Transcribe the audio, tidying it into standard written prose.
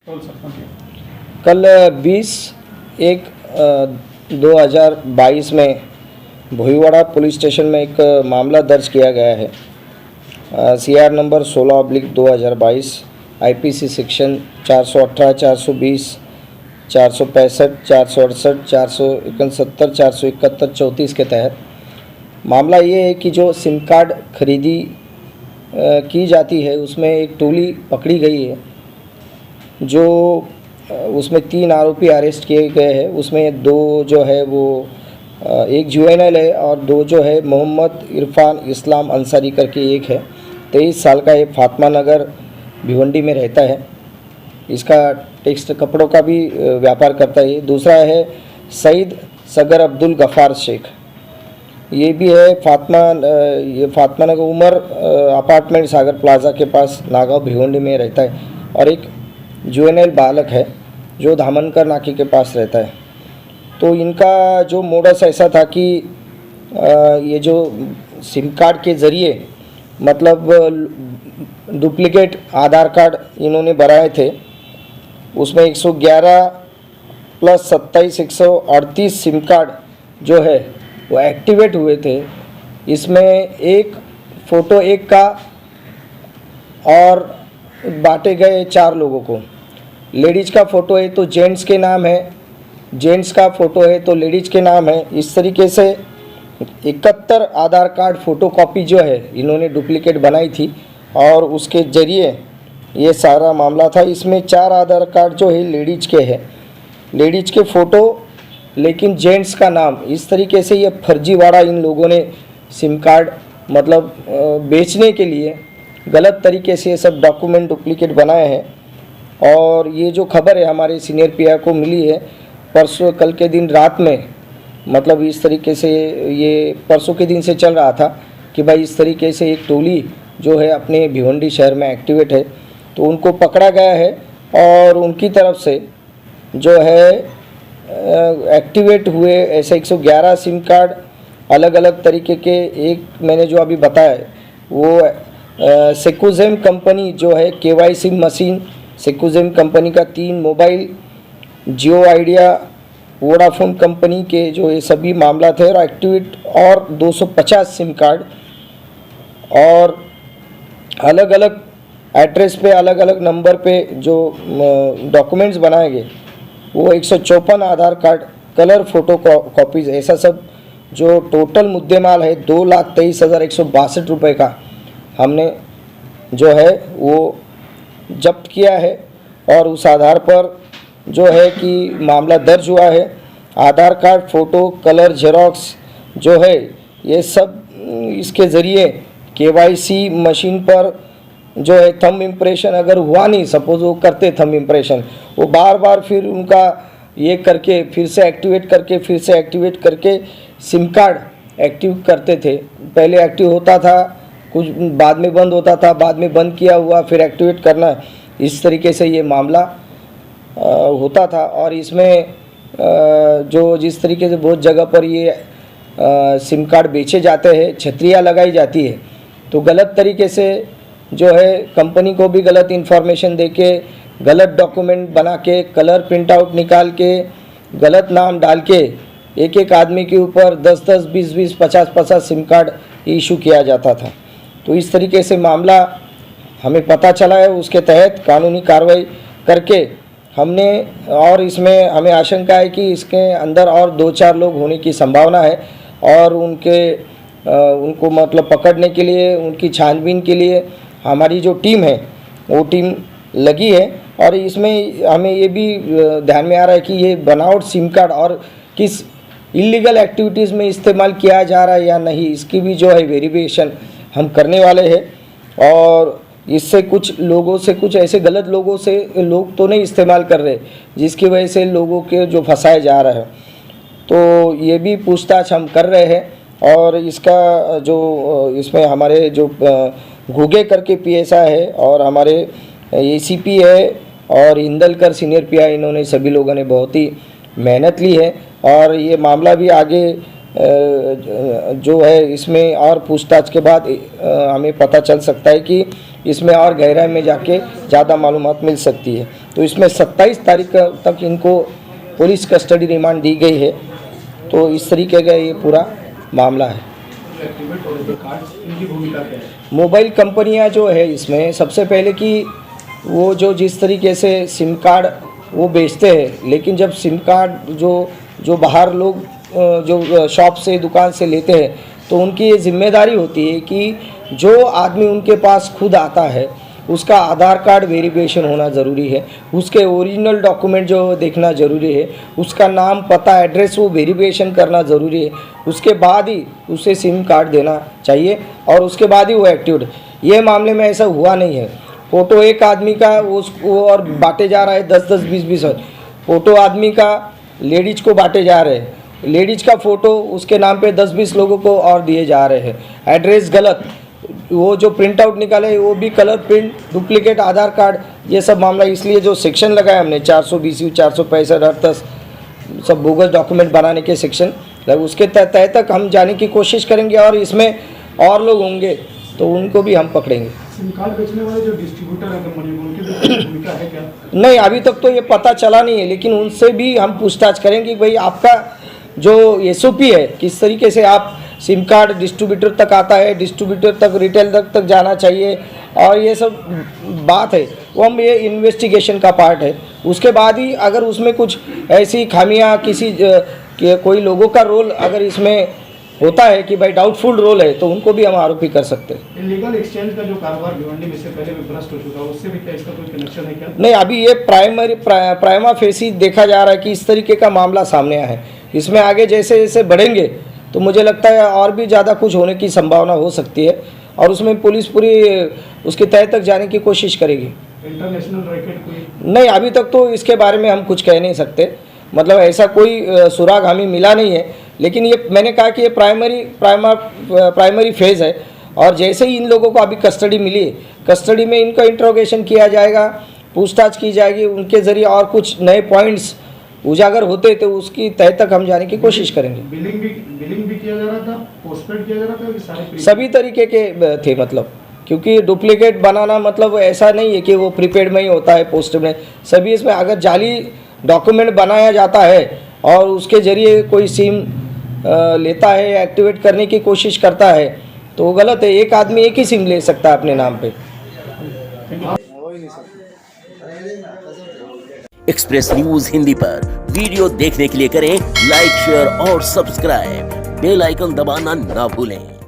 कल 20/1/2022 में Bhoiwada police station में एक मामला दर्ज किया गया है। CR नंबर 16/2022 IPC सेक्शन 418, 420, 465, 468, 469, 471, 34 के तहत मामला ये है कि जो सिम कार्ड खरीदी की जाती है उसमें एक टोली पकड़ी गई है। जो उसमें 3 आरोपी अरेस्ट किए गए हैं। उसमें 2 जो है वो एक जुवेनाइल है और 2 जो है मोहम्मद इरफान इस्लाम अंसारी करके एक है। 23 साल का ये फातिमा नगर भिवंडी में रहता है। इसका टेक्सट कपड़ों का भी व्यापार करता है। दूसरा है सईद सगर अब्दुल गफ़ार शेख, ये भी है ये फातिमा नगर उमर अपार्टमेंट सागर प्लाजा के पास नागांव भिवंडी में रहता है। और एक जुवेनाइल बालक है जो धामनकर नाके के पास रहता है। तो इनका जो मोडस ऐसा था कि ये जो सिम कार्ड के ज़रिए मतलब डुप्लीकेट आधार कार्ड इन्होंने बनाए थे। उसमें 111 प्लस 27 138 सिम कार्ड जो है वो एक्टिवेट हुए थे। इसमें एक फ़ोटो एक का और बांटे गए 4 लोगों को। लेडीज़ का फ़ोटो है तो जेंट्स के नाम है, जेंट्स का फ़ोटो है तो लेडीज़ के नाम है। इस तरीके से 71 आधार कार्ड फ़ोटोकॉपी जो है इन्होंने डुप्लीकेट बनाई थी और उसके ज़रिए ये सारा मामला था। इसमें 4 आधार कार्ड जो है लेडीज़ के हैं, लेडीज़ के फ़ोटो लेकिन जेंट्स का नाम। इस तरीके से ये फर्जीवाड़ा इन लोगों ने सिम कार्ड मतलब बेचने के लिए गलत तरीके से ये सब डॉक्यूमेंट डुप्लीकेट बनाए हैं। और ये जो खबर है हमारे सीनियर PI को मिली है परसों कल के दिन रात में, मतलब इस तरीके से ये परसों के दिन से चल रहा था कि भाई इस तरीके से एक टोली जो है अपने भिवंडी शहर में एक्टिवेट है। तो उनको पकड़ा गया है और उनकी तरफ से जो है एक्टिवेट हुए ऐसे 111 सिम कार्ड अलग अलग तरीके के, एक मैंने जो अभी बताया वो सेकुजेम कंपनी जो है KYC मशीन सेकुजेम कंपनी का 3 मोबाइल, जियो आइडिया, वोडाफोन कंपनी के जो ये सभी मामला थे। और एक्टिवेट और 250 सिम कार्ड और अलग अलग एड्रेस पे अलग अलग नंबर पे जो डॉक्यूमेंट्स बनाए गए वो 154 आधार कार्ड कलर फोटो कॉपीज़, ऐसा सब जो टोटल मुद्देमाल है 2,23,162 रुपये का हमने जो है वो जब्त किया है। और उस आधार पर जो है कि मामला दर्ज हुआ है। आधार कार्ड फ़ोटो कलर जेरोक्स जो है ये सब इसके ज़रिए KYC मशीन पर जो है थंब इम्प्रेशन अगर हुआ नहीं, सपोज़ वो करते थंब इम्प्रेशन, वो बार बार फिर उनका ये करके फिर से एक्टिवेट करके सिम कार्ड एक्टिव करते थे। पहले एक्टिव होता था, कुछ बाद में बंद होता था, बाद में बंद किया हुआ फिर एक्टिवेट करना, इस तरीके से ये मामला होता था। और इसमें जो जिस तरीके से बहुत जगह पर ये सिम कार्ड बेचे जाते हैं, छतरियाँ लगाई जाती है, तो गलत तरीके से जो है कंपनी को भी गलत इन्फॉर्मेशन दे के गलत डॉक्यूमेंट बना के कलर प्रिंट आउट निकाल के गलत नाम डाल के एक एक आदमी के ऊपर 10-10, 20-20, 50-50 सिम कार्ड इशू किया जाता था। तो इस तरीके से मामला हमें पता चला है। उसके तहत कानूनी कार्रवाई करके हमने, और इसमें हमें आशंका है कि इसके अंदर और 2-4 लोग होने की संभावना है और उनको मतलब पकड़ने के लिए, उनकी छानबीन के लिए हमारी जो टीम है वो टीम लगी है। और इसमें हमें ये भी ध्यान में आ रहा है कि ये बनावट सिम कार्ड और किस इलीगल एक्टिविटीज़ में इस्तेमाल किया जा रहा है या नहीं, इसकी भी जो है वेरिफिकेशन हम करने वाले हैं। और इससे कुछ लोगों से, कुछ ऐसे गलत लोगों से लोग तो नहीं इस्तेमाल कर रहे जिसकी वजह से लोगों के जो फंसाए जा रहे हैं, तो ये भी पूछताछ हम कर रहे हैं। और इसका जो इसमें हमारे जो घुगे करके PSI है और हमारे ACP है और इंदलकर सीनियर PI, इन्होंने सभी लोगों ने बहुत ही मेहनत ली है। और ये मामला भी आगे जो है इसमें और पूछताछ के बाद हमें पता चल सकता है कि इसमें और गहराई में जाके ज़्यादा मालूमात मिल सकती है। तो इसमें 27 तारीख तक इनको पुलिस कस्टडी रिमांड दी गई है। तो इस तरीके का ये पूरा मामला है। मोबाइल कंपनियां जो है इसमें सबसे पहले कि वो जो जिस तरीके से सिम कार्ड वो बेचते हैं, लेकिन जब सिम कार्ड जो बाहर लोग जो शॉप से दुकान से लेते हैं तो उनकी ये जिम्मेदारी होती है कि जो आदमी उनके पास खुद आता है उसका आधार कार्ड वेरिफिकेशन होना ज़रूरी है, उसके ओरिजिनल डॉक्यूमेंट जो देखना ज़रूरी है, उसका नाम पता एड्रेस वो वेरिफिकेशन करना ज़रूरी है। उसके बाद ही उसे सिम कार्ड देना चाहिए और उसके बाद ही वो एक्टिव। ये मामले में ऐसा हुआ नहीं है। फ़ोटो एक आदमी का वो और बांटे जा रहा है 10-10, 20-20 फ़ोटो आदमी का लेडीज को बांटे जा रहे हैं, लेडीज का फ़ोटो उसके नाम पे 10-20 लोगों को और दिए जा रहे हैं। एड्रेस गलत, वो जो प्रिंट आउट निकाले वो भी कलर प्रिंट, डुप्लीकेट आधार कार्ड, ये सब मामला। इसलिए जो सेक्शन लगाया हमने 420, 465, 38 सब बोगस डॉक्यूमेंट बनाने के सेक्शन, उसके तय तक हम जाने की कोशिश करेंगे और इसमें और लोग होंगे तो उनको भी हम पकड़ेंगे। सिम कार्ड बेचने वाले जो डिस्ट्रीब्यूटर है कंपनी में, उनकी भूमिका है क्या? नहीं, अभी तक तो ये पता चला नहीं है, लेकिन उनसे भी हम पूछताछ करेंगे भाई आपका जो SOP है किस तरीके से आप सिम कार्ड डिस्ट्रीब्यूटर तक आता है, डिस्ट्रीब्यूटर तक रिटेल तक जाना चाहिए और ये सब बात है वो हम ये इन्वेस्टिगेशन का पार्ट है। उसके बाद ही अगर उसमें कुछ ऐसी खामियां किसी कोई लोगों का रोल अगर इसमें होता है कि भाई डाउटफुल रोल है तो उनको भी हम आरोपी कर सकते हैं। इलीगल एक्सचेंज का जो कारोबार भिवंडी में इससे पहले भी भ्रष्ट हो चुका है, उससे भी क्या इसका कोई कनेक्शन है क्या? नहीं, अभी ये प्राइमा फेसी देखा जा रहा है कि इस तरीके का मामला सामने आया है। इसमें आगे जैसे जैसे बढ़ेंगे तो मुझे लगता है और भी ज़्यादा कुछ होने की संभावना हो सकती है और उसमें पुलिस पूरी उसके तय तक जाने की कोशिश करेगी। इंटरनेशनल रैकेट कोई? नहीं, अभी तक तो इसके बारे में हम कुछ कह नहीं सकते, मतलब ऐसा कोई सुराग हमें मिला नहीं है। लेकिन ये मैंने कहा कि ये प्राइमरी फेज़ है और जैसे ही इन लोगों को अभी कस्टडी मिली, कस्टडी में इनका इंट्रोगेशन किया जाएगा, पूछताछ की जाएगी, उनके ज़रिए और कुछ नए पॉइंट्स उजागर होते तो उसकी तय तक हम जाने की कोशिश करेंगे। बिलिंग भी किया जा रहा था, पोस्टपेड किया जा रहा था कि सारे सभी तरीके के थे, मतलब क्योंकि डुप्लीकेट बनाना मतलब ऐसा नहीं है कि वो प्रीपेड में ही होता है, पोस्ट में सभी। इसमें अगर जाली डॉक्यूमेंट बनाया जाता है और उसके ज़रिए कोई सिम लेता है, एक्टिवेट करने की कोशिश करता है तो वो गलत है। एक आदमी एक ही सिम ले सकता है अपने नाम पे। एक्सप्रेस न्यूज हिंदी पर वीडियो देखने के लिए करें लाइक, शेयर और सब्सक्राइब। बेल आइकन दबाना ना भूलें।